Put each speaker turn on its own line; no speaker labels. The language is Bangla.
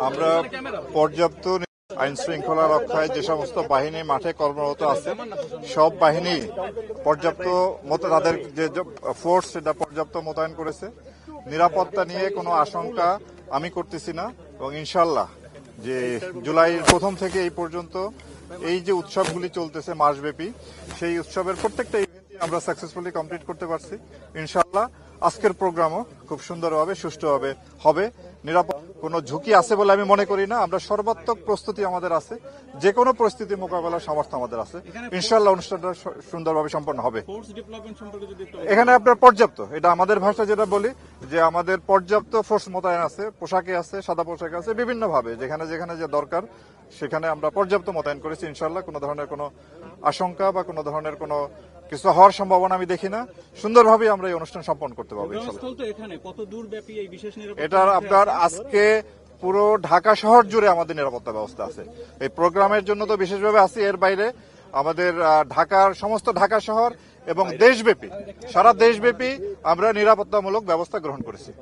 আমরা পর্যাপ্ত আইন শৃঙ্খলা রক্ষায় যে সমস্ত বাহিনী মাঠে কর্মরত আছে সব বাহিনী পর্যাপ্ত মতো তাদের যে ফোর্স সেটা পর্যাপ্ত মোতায়েন করেছে। নিরাপত্তা নিয়ে কোনো আশঙ্কা আমি করতেছি না এবং ইনশাল্লাহ যে জুলাইয়ের প্রথম থেকে এই পর্যন্ত এই যে উৎসবগুলি চলতেছে মাসব্যাপী সেই উৎসবের প্রত্যেকটা ইভেন্টই আমরা সাকসেসফুলি কমপ্লিট করতে পারছি। ইনশাল্লাহ আজকের প্রোগ্রামও খুব সুন্দরভাবে সুষ্ঠুভাবে হবে। নিরাপদ কোনো ঝুঁকি আছে বলে আমি মনে করি না। আমরা সর্বাত্মক প্রস্তুতি আমাদের আছে, যে কোনো পরিস্থিতি মোকাবেলার সামর্থ্য আমাদের আছে। ইনশাল্লাহ অনুষ্ঠানটা সুন্দরভাবে সম্পন্ন হবে। এখানে আপনার পর্যাপ্ত, এটা আমাদের ভাষা যেটা বলি যে আমাদের পর্যাপ্ত ফোর্স মোতায়েন আছে, পোশাকে আছে, সাদা পোশাকে আছে, বিভিন্নভাবে যেখানে যেখানে যে দরকার সেখানে আমরা পর্যাপ্ত মোতায়েন করেছি। ইনশাল্লাহ কোনো ধরনের কোনো আশঙ্কা বা কোনো ধরনের কোনো কিছু হওয়ার সম্ভাবনা আমি দেখি না। সুন্দরভাবে আমরা এই অনুষ্ঠান সম্পন্ন করতে পারবো। এটা আপনার আজকে পুরো ঢাকা শহর জুড়ে আমাদের নিরাপত্তা ব্যবস্থা আছে। এই প্রোগ্রামের জন্য তো বিশেষভাবে আছি, এর বাইরে আমাদের ঢাকার সমস্ত ঢাকা শহর এবং দেশব্যাপী সারা দেশব্যাপী আমরা নিরাপত্তামূলক ব্যবস্থা গ্রহণ করেছি।